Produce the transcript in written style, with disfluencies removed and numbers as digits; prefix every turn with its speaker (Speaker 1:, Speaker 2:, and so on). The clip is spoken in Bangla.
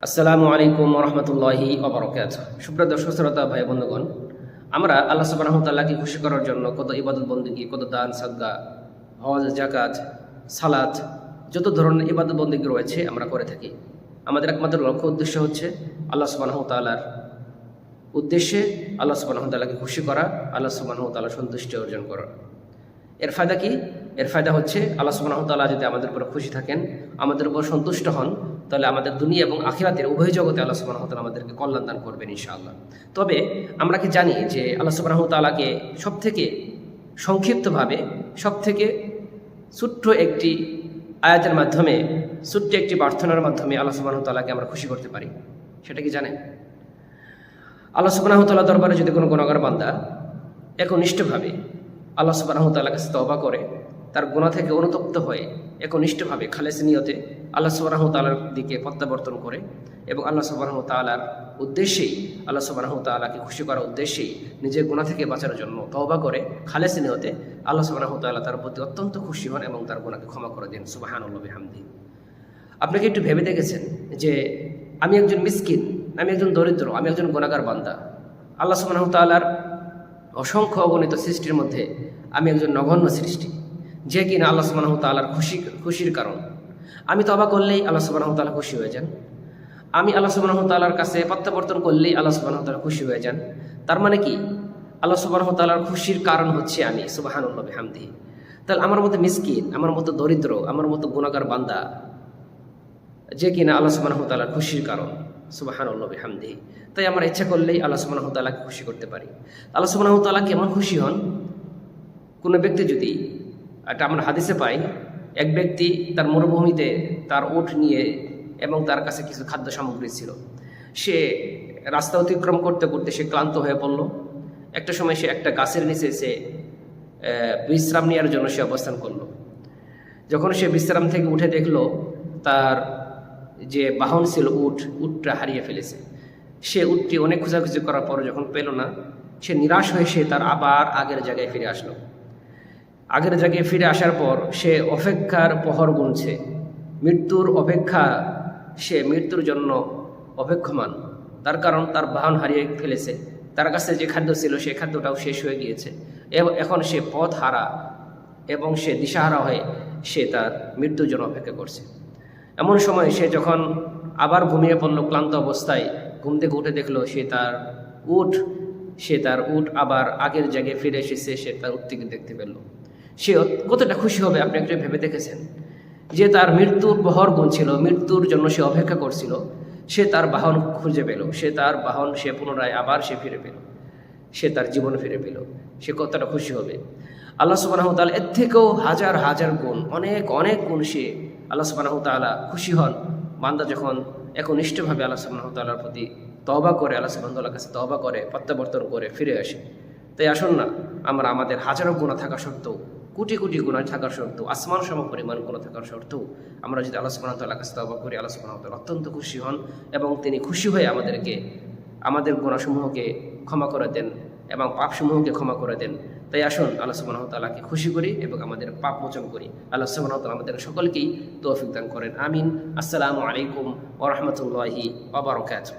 Speaker 1: আসসালামু আলাইকুম রহমতুল্লাহি ওবারাকাতুহু। সুপ্রিয় দর্শক শ্রোতা ভাই বন্ধুগণ, আমরা আল্লাহ সুবহানাহু ওয়া তাআলাকে খুশি করার জন্য কত ইবাদত বন্দেগী, কত দান সাদকা, হজ, যাকাত, সালাত, যত ধরনের ইবাদত বন্দেগী রয়েছে আমরা করে থাকি। আমাদের একমাত্র লক্ষ্য উদ্দেশ্য হচ্ছে আল্লাহ সুবহানাহু ওয়া তাআলার উদ্দেশ্যে আল্লাহ সুবহানাহু ওয়া তাআলাকে খুশি করা, আল্লাহ সুবহানাহু ওয়া তাআলার সন্তুষ্টি অর্জন করা। এর ফায়দা কি? এর ফায়দা হচ্ছে আল্লাহ সুবহানাহু ওয়া তাআলা যদি আমাদের উপর খুশি থাকেন, আমাদের উপর সন্তুষ্ট হন, তাহলে আমাদের দুনিয়া এবং আখিরাতের উভয় জগতে আল্লাহ সুবহানাহু ওয়া তাআলা আমাদেরকে কল্যাণ দান করবেন ইনশাআল্লাহ। তবে আমরা কি জানি যে আল্লাহ সুবহানাহু ওয়া তাআলাকে সবথেকে সংক্ষিপ্তভাবে, সবথেকে ছোট্ট একটি আয়াতের মাধ্যমে, ছোট্ট একটি প্রার্থনার মাধ্যমে আল্লাহ সুবহানাহু ওয়া তাআলাকে আমরা খুশি করতে পারি? সেটা কি জানেন? আল্লাহ সুবহানাহু ওয়া তাআলা দরবারে যদি কোনো গুনাহগার বান্দা একনিষ্ঠভাবে আল্লাহ সুবহানাহু ওয়া তাআলার কাছে তওবা করে, তার গুনাহ থেকে অনুতপ্ত হয়ে একনিষ্ঠভাবে খালেস নিয়তে আল্লাহ সুবহানাহু ওয়া তাআলার দিকে প্রত্যাবর্তন করে এবং আল্লাহ সুবহানাহু ওয়া তাআলার উদ্দেশ্যেই, আল্লাহ সুবহানাহু ওয়া তাআলাকে খুশি করার উদ্দেশ্যেই নিজের গুনাহ থেকে বাঁচার জন্য তওবা করে খালেস নিয়তে, আল্লাহ সুবহানাহু ওয়া তাআলা তার প্রতি অত্যন্ত খুশি হন এবং তার গুনাহকে ক্ষমা করে দেন। সুবহানাল্লাহি ওয়া বিহামদিহি। আপনি কি একটু ভেবে দেখেছেন যে আমি একজন মিসকিন, আমি একজন দরিদ্র, আমি একজন গুনাহগার বান্দা, আল্লাহ সুবহানাহু ওয়া তাআলার অসংখ্য অগণিত সৃষ্টির মধ্যে আমি একজন নগণ্য সৃষ্টি, যে কিনা আল্লাহ সুবহানাহু ওয়া তাআলার খুশির কারণ। আমি তওবা করলেই আল্লাহ সুবহানাহু ওয়া তাআলা খুশি হয়ে যান। আমি আল্লাহ সুবহানাহু ওয়া তাআলার কাছে প্রত্যাবর্তন করলেই আল্লাহ সুবহানাহু ওয়া তাআলা খুশি হয়ে যান। তার মানে কি? আল্লাহ সুবহানাহু ওয়া তাআলার খুশির কারণ হচ্ছে আমি। সুবহানাল্লাহি ওয়া বিহামদিহি। তাহলে আমার মতো মিসকিন, আমার মতো দরিদ্র, আমার মতো গুনাহগার বান্দা, যে কিনা আল্লাহ সুবহানাহু ওয়া তাআলার খুশির কারণ। সুবহানাল্লাহি ওয়া বিহামদিহি। তাই আমরা ইচ্ছা করলেই আল্লাহ সুবহানাহু ওয়া তাআলাকে খুশি করতে পারি। আল্লাহ সুবহানাহু ওয়া তাআলা কেমন খুশি হন? কোনো ব্যক্তি যদি, এটা আমরা হাদিসে পাই, এক ব্যক্তি তার মরুভূমিতে তার উট নিয়ে এবং তার কাছে কিছু খাদ্য সামগ্রী ছিল, সে রাস্তা অতিক্রম করতে করতে সে ক্লান্ত হয়ে পড়ল। একটা সময় সে একটা গাছের নিচে সে বিশ্রাম নেওয়ার জন্য সে অবস্থান করলো। যখন সে বিশ্রাম থেকে উঠে দেখলো তার যে বাহন ছিল উটটা হারিয়ে ফেলেছে। সে উটটি অনেক খোঁজাখুঁজি করার পর যখন পেল না, সে নিরাশ হয়ে সে তার আবার আগের জায়গায় ফিরে আসলো। আগের জায়গায় ফিরে আসার পর সে অপেক্ষার প্রহর গুনছে, মৃত্যুর অপেক্ষা, সে মৃত্যুর জন্য অপেক্ষমান। তার কারণ তার বাহন হারিয়ে ফেলেছে, তার কাছে যে খাদ্য ছিল সেই খাদ্যটাও শেষ হয়ে গিয়েছে। এখন সে পথ হারা এবং সে দিশাহারা হয়ে সে তার মৃত্যুর জন্য অপেক্ষা করছে। এমন সময় সে যখন আবার ঘুমিয়ে পড়ল ক্লান্ত অবস্থায়, ঘুম থেকে উঠে দেখলো সে তার উট আবার আগের জায়গায় ফিরে এসেছে। সে তার উটটিকে দেখতে পেল। সে কতটা খুশি হবে আপনি একটু ভেবে দেখেছেন? যে তার মৃত্যুর প্রহর গুনছিল, মৃত্যুর জন্য সে অপেক্ষা করছিল, সে তার বাহন খুঁজে পেল, সে পুনরায় আবার সে ফিরে পেল, সে তার জীবন ফিরে পেল। সে কতটা খুশি হবে? আল্লাহ সুবহানাহু ওয়া তাআলা এর থেকেও হাজার হাজার গুণ, অনেক অনেক গুণ সে আল্লাহ সুবহানাহু ওয়া তাআলা খুশি হন বান্দা যখন একনিষ্ঠভাবে আল্লাহ সুবহানাহু ওয়া তাআলার প্রতি তওবা করে, আল্লাহ সুবহানাহু ওয়া তাআলার কাছে তওবা করে, প্রত্যাবর্তন করে ফিরে আসে। তাই আসুন না, আমরা আমাদের হাজারো গুনাহ থাকা সত্ত্বেও, কোটি কোটি গুনাহ থাকার সত্ত্বেও, আসমান সম পরিমাণ গুনাহ থাকার সত্ত্বেও আমরা যদি আল্লাহ সুবহানাহু ওয়া তাআলার কাছে তওবা করি, আল্লাহ সুবহানাহু ওয়া তাআলা অত্যন্ত খুশি হন এবং তিনি খুশি হয়ে আমাদের গুনাহসমূহকে ক্ষমা করে দেন এবং পাপসমূহকে ক্ষমা করে দেন। তাই আসুন আল্লাহ সুবহানাহু ওয়া তাআলাকে খুশি করি এবং আমাদের পাপ মোচন করি। আল্লাহ সুবহানাহু ওয়া তাআলা আমাদের সকলকেই তৌফিক দান করেন। আমিন। আসসালামু আলাইকুম ওয়া রাহমাতুল্লাহি ওয়া বারাকাতুহু।